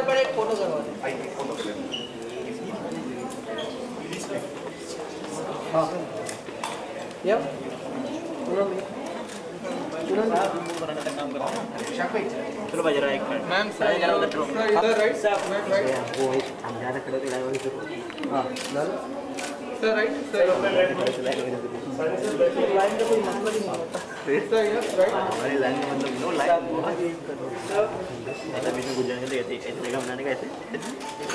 फटाफट एक फोटो करवा दे। हाँ यप चलो भाई जरा एक मिनट मैम इधर राइट वो एक अंदाजा खड़े थे लाइन करो। हाँ सर राइट सर लाइन का कोई मतलब ही नहीं होता सर यस राइट हमारी लाइन का मतलब नो लाइन ऐसा बीच में गुजरने के लिए ऐसे जगह बनाने का ऐसे।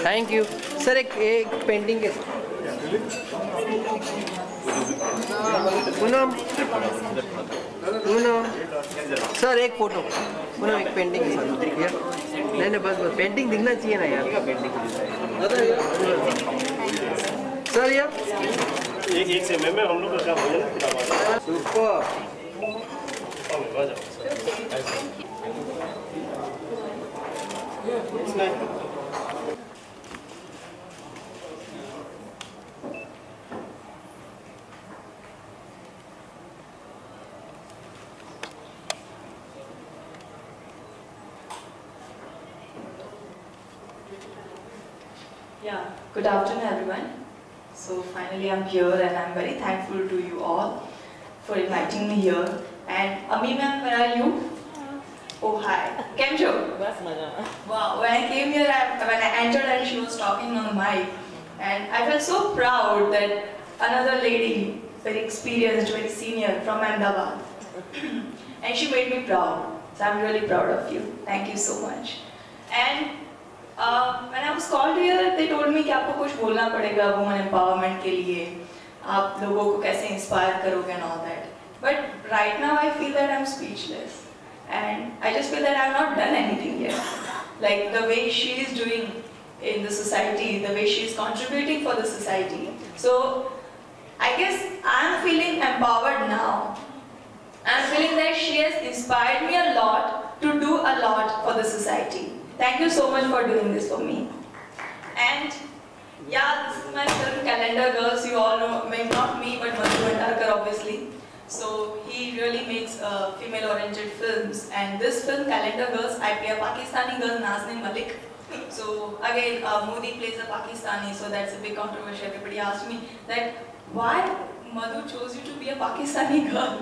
Thank you sir. एक पेंटिंग के पूनम सर एक फोटो पूनम एक पेंटिंग के साथ नहीं बस पेंटिंग दिखना चाहिए ना यार। पेंटिंग सर यार एक से में हम लोग का काम हो जाएगा। Super Yeah, good afternoon everyone. So finally I'm here and I'm very thankful to you all for inviting me here. And Ami ma'am, where are you? Oh hi, Kemjo. Wow, when I came here, when I entered and she was talking on the mic, and I felt so proud that another lady, very experienced, very senior from Ahmedabad, and she made me proud. So I'm really proud of you. Thank you so much. And when I was called here, they told me कि आपको कुछ बोलना पड़ेगा women empowerment के लिए, आप लोगों को कैसे inspire करोगे and all that. But right now I feel that I'm speechless, and I just feel that I've not done anything yet. Like the way she is doing in the society, the way she is contributing for the society. So I guess I'm feeling empowered now. I'm feeling that she has inspired me a lot to do a lot for the society. Thank you so much for doing this for me. And yeah, this is my film Calendar Girls. You all know, maybe not me, but Madhu Bhandarkar obviously. So he really makes female-oriented films. And this film Calendar Girls, I play a Pakistani girl, Nazneen Malik. So again, Modi plays a Pakistani, so that's a big controversy. Everybody asked me that why Madhu chose you to be a Pakistani girl.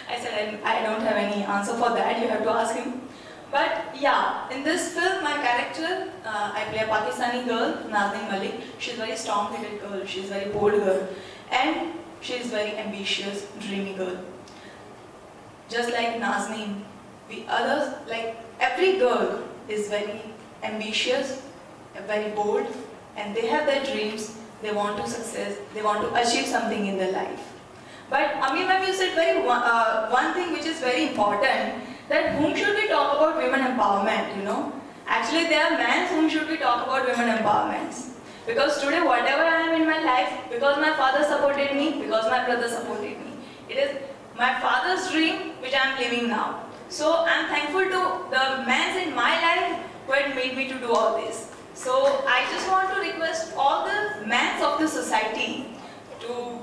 I said I don't have any answer for that. You have to ask him. But yeah, in this film, my character, I play a Pakistani girl, Nazneen Malik. She's a very strong-headed girl, she's a very bold girl, and she's very ambitious, dreamy girl. Just like Nazneen, we others, like every girl is very ambitious, very bold, and they have their dreams, they want to success, they want to achieve something in their life. But Ami ma'am, you said one thing which is very important, that whom should we talk about women empowerment, you know? Actually, there are men whom should we talk about women empowerment. Because today, whatever I am in my life, because my father supported me, because my brother supported me. It is my father's dream which I am living now. So I am thankful to the men in my life who had made me to do all this. So I just want to request all the men of the society to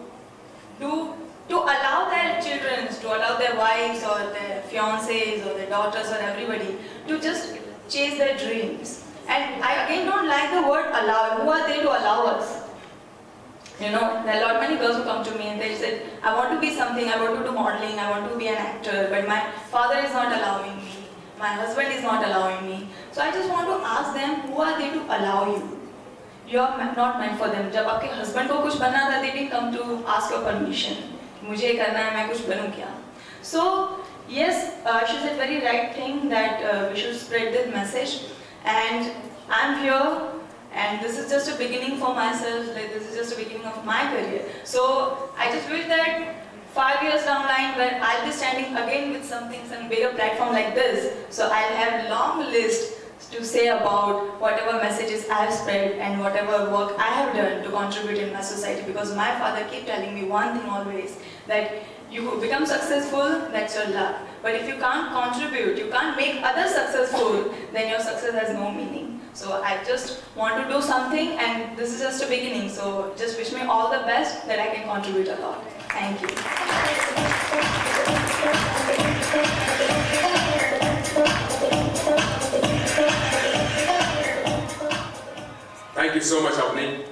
allow their children, to allow their wives or their fiancés or their daughters or everybody to just chase their dreams. And I again don't like the word allow. Who are they to allow us? You know, there are many girls who come to me and they said, I want to be something, I want to do modeling, I want to be an actor, but my father is not allowing me, my husband is not allowing me. So I just want to ask them, who are they to allow you? You are not meant for them. जब आपके husband को कुछ बनना था, they didn't come to ask your permission. मुझे करना है, मैं कुछ बनूं क्या? So yes, she said very right thing that we should spread this message, and I'm here, and this is just a beginning for myself. Like this is just a beginning of my career. So I just wish that 5 years down the line, when I'll be standing again with some bigger platform like this, so I'll have long list to say about whatever messages I have spread and whatever work I have done to contribute in my society, because my father kept telling me one thing always, that you become successful, that's your luck. But if you can't contribute, you can't make others successful, then your success has no meaning. So I just want to do something, and this is just a beginning. So just wish me all the best that I can contribute a lot. Thank you. Thank you so much, Avni.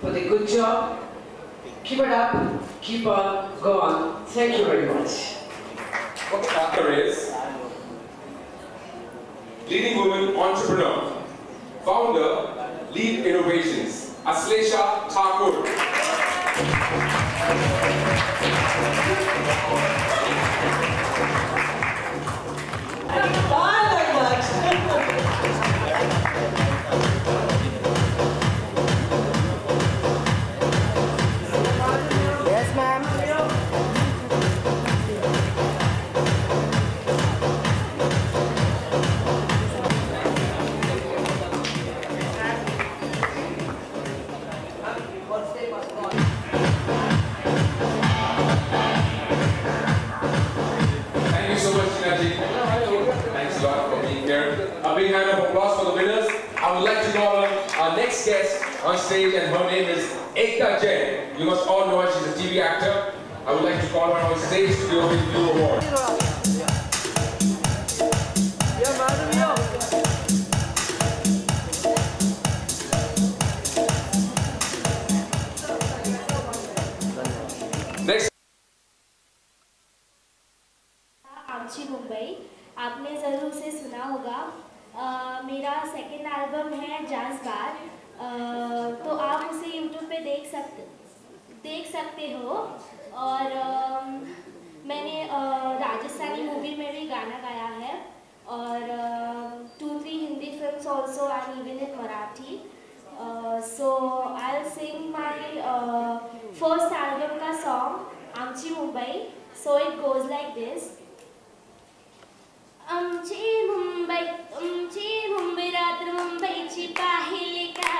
for the good job. Keep it up, keep on, go on. Thank you very much. There is leading woman entrepreneur, founder, Lead Innovations, Aslesha Thakur. Yes, ma'am. Thank you so much, Tinaji. Thanks a lot for being here. A big hand of applause for the winners. I would like to call our next guest on stage, and her name is Ekta Jain. You must all know her, she's a TV actor. I would like to call her on stage to give her the award. Next. आमची मुंबई, आपने ज़रूर उसे सुना होगा। मेरा second album है jazz बार, तो आप उसे यूट्यूब पे देख सकते हो। और मैंने राजस्थानी मूवी में भी गाना गाया है, और 2-3 Hindi films also and even in Marathi. So I'll sing my first album का song आमची Mumbai. So it goes like this. आमची मुंबई रात्र मुंबईची पाहिली का,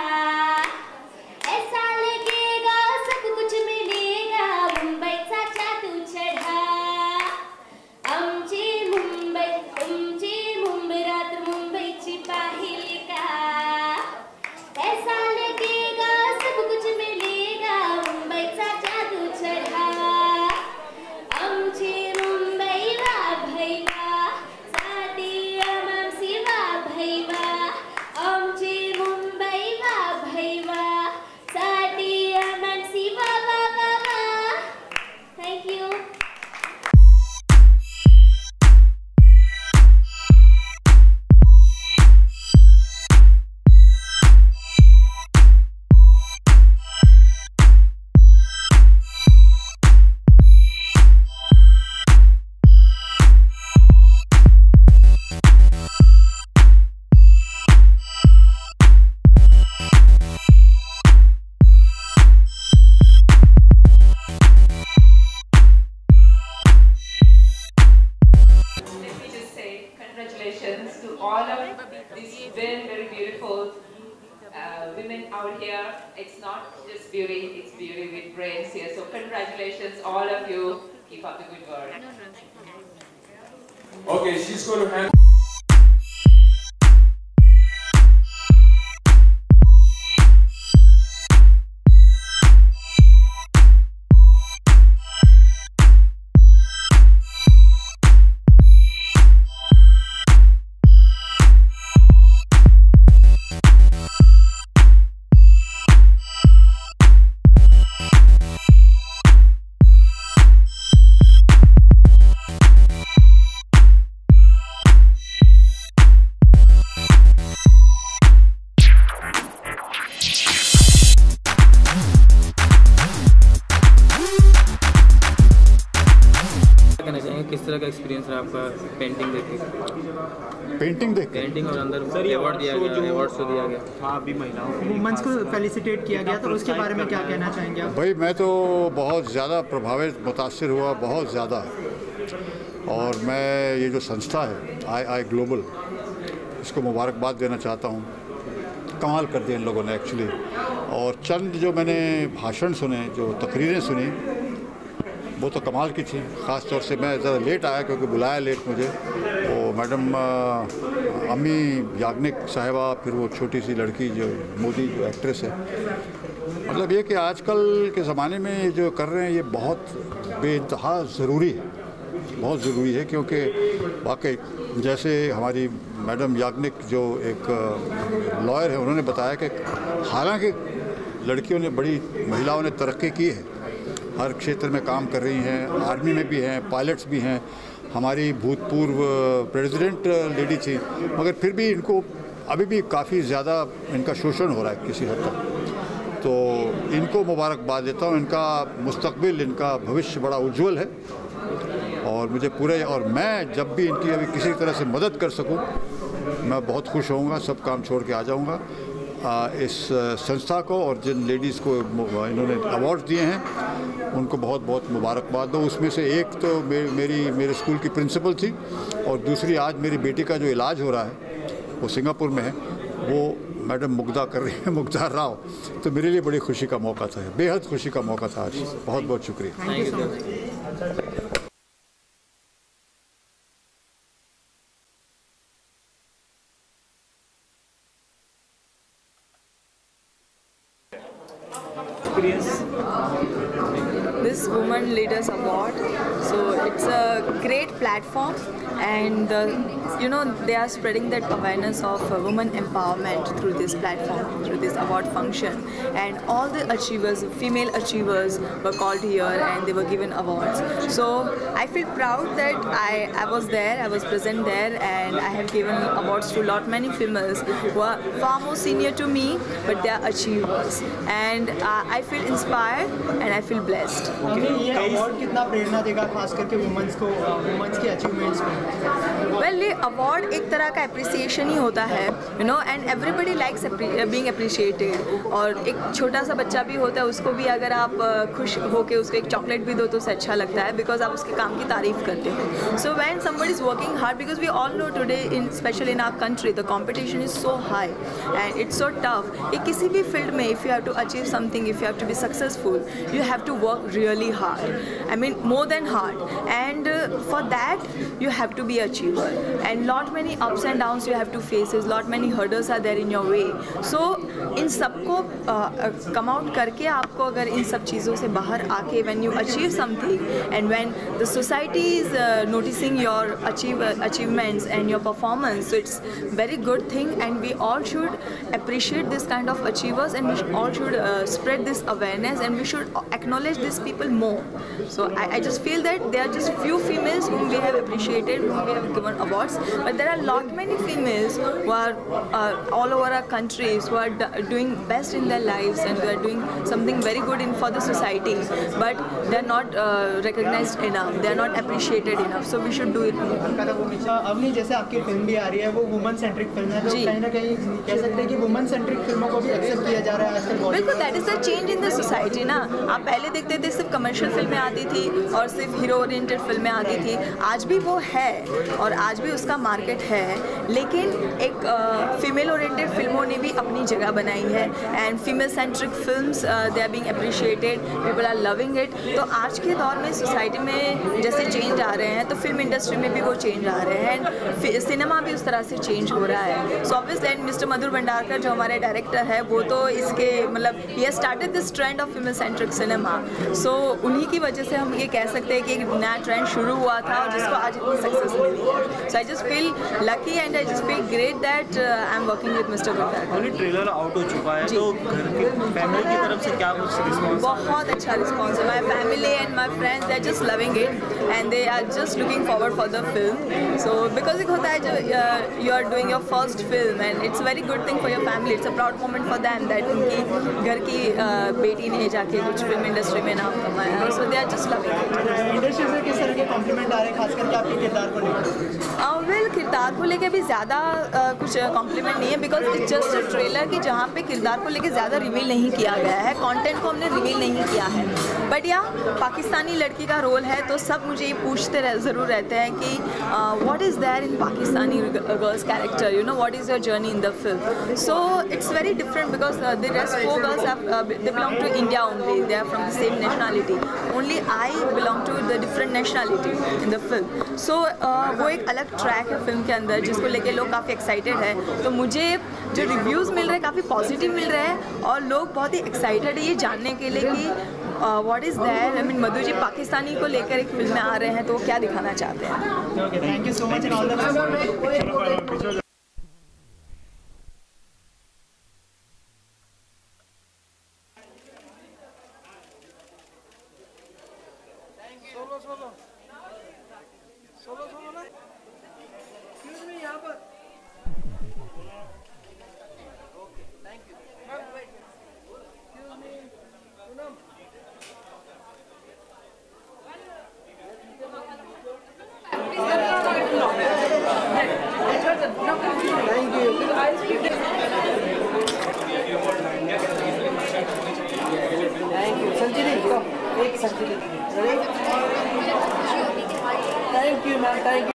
ऐसा लगेगा सब कुछ मिलेगा, मुंबईचा चातू चढा. आमची all of these very, very beautiful women out here. It's not just beauty, it's beauty with brains here. So congratulations, all of you. Keep up the good work. Okay, she's going to hand. किस तरह का experience रहा आपका painting देख के? Painting और अंदर award दिया गया, अवार्ड से दिया गया। हाँ, अभी महिलाओं वुमेन्स को फेलिसिटेट किया गया, तो उसके बारे में क्या कहना चाहेंगे आप? भाई मैं तो बहुत ज़्यादा प्रभावित मुतासिर हुआ, बहुत ज़्यादा। और मैं ये जो संस्था है आई ग्लोबल, इसको मुबारकबाद देना चाहता हूँ। कमाल कर दिया इन लोगों ने एक्चुअली। और चंद जो मैंने भाषण सुने, जो तकरीरें सुनी, वो तो कमाल की थी। ख़ास तौर से मैं ज़रा लेट आया क्योंकि बुलाया लेट मुझे। वो मैडम अम्मी याग्निक साहिबा, फिर वो छोटी सी लड़की जो मोदी जो एक्ट्रेस है। मतलब ये कि आजकल के ज़माने में जो कर रहे हैं ये बहुत बेइंतहा ज़रूरी है, बहुत ज़रूरी है। क्योंकि वाकई जैसे हमारी मैडम याग्निक जो एक लॉयर है, उन्होंने बताया कि हालांकि लड़कियों ने महिलाओं ने तरक्की की है, हर क्षेत्र में काम कर रही हैं, आर्मी में भी हैं, पायलट्स भी हैं, हमारी भूतपूर्व प्रेसिडेंट लेडी थी, मगर फिर भी इनको अभी भी काफ़ी ज़्यादा इनका शोषण हो रहा है किसी हद तक। तो इनको मुबारकबाद देता हूँ। इनका मुस्तकबिल, इनका भविष्य बड़ा उज्जवल है। और मुझे और मैं जब भी इनकी अभी किसी तरह से मदद कर सकूँ, मैं बहुत खुश होऊंगा, सब काम छोड़ के आ जाऊँगा। इस संस्था को और जिन लेडीज़ को इन्होंने अवार्ड दिए हैं उनको बहुत बहुत मुबारकबाद दो। उसमें से एक तो मेरे स्कूल की प्रिंसिपल थी, और दूसरी आज मेरी बेटी का जो इलाज हो रहा है वो सिंगापुर में है, वो मैडम मुग्धा कर रही है, मुग्धा राव। तो मेरे लिए बड़ी खुशी का मौका था, बेहद खुशी का मौका था आज। बहुत बहुत शुक्रिया। This Women Leaders Award, so it's a great platform, and they are spreading that awareness of women empowerment through this platform, through this award function, and all the achievers, female achievers were called here and they were given awards. So I feel proud that I was there, I was present there, and I have given awards to many females who are far more senior to me, but they are achievers, and I feel inspired and I feel blessed. ये award कितना प्रेरणा देगा खास करके women's की achievements को? Well, ये award एक तरह का अप्रिसिएशन ही होता है, and everybody likes being appreciated. और एक छोटा सा बच्चा भी होता है, उसको भी अगर आप खुश होकर उसको एक चॉकलेट भी दो तो उसे अच्छा लगता है, बिकॉज आप उसके काम की तारीफ करते हो। So when somebody is working hard, because we all know today specially in our country the competition is so high and it's so tough. ये किसी भी फील्ड में if you have to achieve something, if you have to be successful, you have to work really hard, I mean more than hard, and for that you have to be achiever, and lot many ups and downs you have to face, lot many hurdles are there in your way. So इन सबको come out करके आपको अगर इन सब चीज़ों से बाहर आके when you achieve something and when the society is noticing your achievements and your performance, so it's very good thing, and we all should appreciate this kind of achievers, and we all should spread this awareness, and we should acknowledge these people more. So I just feel that there are just few females whom we have appreciated, whom we have given awards, but there are many females who are all over our countries who are doing best in their lives, and they are doing something very good for the society, but they are not recognized enough, they are not appreciated enough, so we should do it more. Avani, जैसे आपकी film भी आ रही है, वो women centric film है, तो कहीं ना कहीं कह सकते हैं कि वुमेन सेंट्रिक फिल्मों को भी एक्सेप्ट किया जा रहा है आजकल। बिल्कुल, that is the change in the society ना। आप पहले देखते थे सिर्फ कमर्शियल फिल्में आती थी और सिर्फ हीरो ओरिएंटेड फिल्में आती थी, आज भी वो है और आज भी उसका मार्केट है, लेकिन एक फीमेल ओरिएंटेड फिल्मों ने भी अपनी जगह बनाई है and female centric films they are being appreciated, people are loving it. तो आज के दौर में सोसाइटी में जैसे चेंज आ रहे हैं तो फिल्म इंडस्ट्री में भी वो चेंज आ रहे हैं एंड सिनेमा भी उस तरह से चेंज हो रहा है। So obviously and mister Madhur Bhandarkar जो हमारे डायरेक्टर है वो तो इसके मतलब ही has started this trend of female centric cinema. So उन्हीं की वजह से हम ये कह सकते हैं कि एक नया ट्रेंड शुरू हुआ था और जिसको आज इतनी सक्सेस मिली है। So I just feel lucky and I just feel great that I am working with mister Bhandarkar. Trailer out हो चुका है तो घर की फैमिली की तरफ से क्या कुछ रिस्पॉन्स? बहुत अच्छा रिस्पॉन्स है। My family and my friends they are just loving it and they are just looking forward for the film. So because एक होता है जो you are doing your first film and it's very good thing for your family, it's a proud moment for them that उनकी घर की बेटी ने जाके कुछ फिल्म इंडस्ट्री में नाम कमाया। So they are just loving it. Industry से किस तरह के कॉम्प्लीमेंट आ रहे हैं खास करके आपके किरदार को लेकर? वेल किरदार को लेके भी ज़्यादा कुछ कॉम्प्लीमेंट नहीं है because it's just a trailer कि जहाँ पे किरदार को लेके ज़्यादा रिवील नहीं किया गया है, कंटेंट को हमने रिवील नहीं किया है। बट या पाकिस्तानी लड़की का रोल है तो सब मुझे ये पूछते ज़रूर रहते हैं कि what is there in Pakistani girls character, you know what is your journey in the film. So it's very different because the rest 4 girls they belong to India only, they are from the same nationality, only I belong to the different nationality in the film. So वो एक अलग track है film के अंदर जिसको लेके लोग काफ़ी एक्साइटेड है। तो मुझे जो रिव्यूज़ मिल रहे हैं काफ़ी पॉजिटिव मिल रहे हैं और लोग बहुत ही एक्साइटेड है ये जानने के लिए कि what is that, I mean Madhu ji Pakistani को लेकर एक फिल्म में आ रहे हैं तो वो क्या दिखाना चाहते हैं। Thank you so much and all the best. Thank you, man. Thank you.